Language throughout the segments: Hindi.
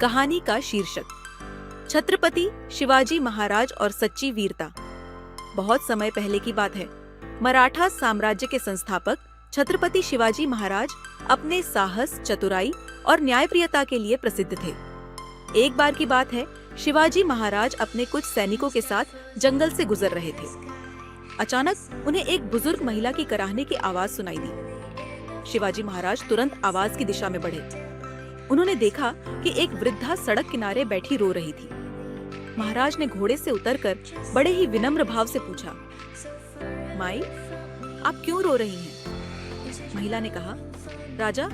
कहानी का शीर्षक छत्रपति शिवाजी महाराज और सच्ची वीरता। बहुत समय पहले की बात है। मराठा साम्राज्य के संस्थापक छत्रपति शिवाजी महाराज अपने साहस, चतुराई और न्यायप्रियता के लिए प्रसिद्ध थे। एक बार की बात है, शिवाजी महाराज अपने कुछ सैनिकों के साथ जंगल से गुजर रहे थे। अचानक उन्हें एक बुजुर्ग महिला की कराहने की आवाज सुनाई दी। शिवाजी महाराज तुरंत आवाज की दिशा में बढ़े। उन्होंने देखा कि एक वृद्धा सड़क किनारे बैठी रो रही थी। महाराज ने घोड़े से उतरकर बड़े ही विनम्र भाव से पूछा, माई, आप क्यों रो रही हैं? महिला ने कहा, राजा,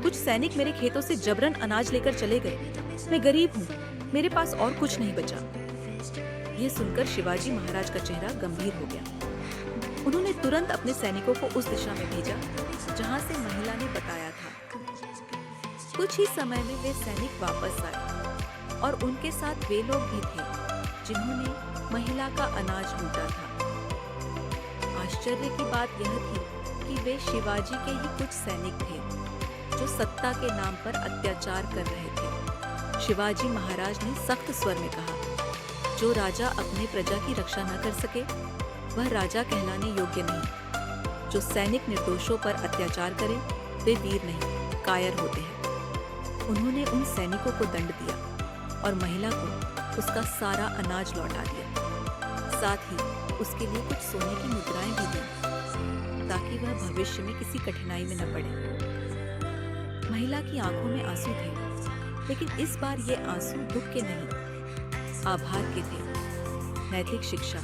कुछ सैनिक मेरे खेतों से जबरन अनाज लेकर चले गए। मैं गरीब हूँ, मेरे पास और कुछ नहीं बचा। यह सुनकर शिवाजी महाराज का चेहरा गंभीर हो गया। उन्होंने तुरंत अपने सैनिकों को उस दिशा में भेजा जहाँ से महिला ने बताया था। कुछ ही समय में वे सैनिक वापस आए और उनके साथ वे लोग भी थे जिन्होंने महिला का अनाज लूटा था। आश्चर्य की बात यह थी कि वे शिवाजी के ही कुछ सैनिक थे जो सत्ता के नाम पर अत्याचार कर रहे थे। शिवाजी महाराज ने सख्त स्वर में कहा, जो राजा अपने प्रजा की रक्षा न कर सके वह राजा कहलाने योग्य नहीं। जो सैनिक निर्दोषों पर अत्याचार करे वे वीर नहीं, कायर होते हैं। उन्होंने उन सैनिकों को दंड दिया और महिला को उसका सारा अनाज लौटा दिया। साथ ही उसके लिए कुछ सोने की मुद्राएं भी दी ताकि वह भविष्य में किसी कठिनाई में न पड़े। महिला की आंखों में आंसू थे, लेकिन इस बार ये आंसू दुख के नहीं, आभार के थे। नैतिक शिक्षा।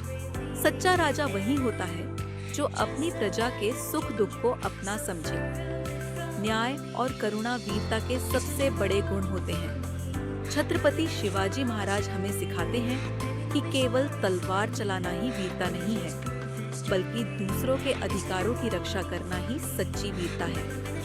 सच्चा राजा वही होता है जो अपनी प्रजा के सुख दुख को अपना समझे। न्याय और करुणा वीरता के सबसे बड़े गुण होते हैं। छत्रपति शिवाजी महाराज हमें सिखाते हैं कि केवल तलवार चलाना ही वीरता नहीं है, बल्कि दूसरों के अधिकारों की रक्षा करना ही सच्ची वीरता है।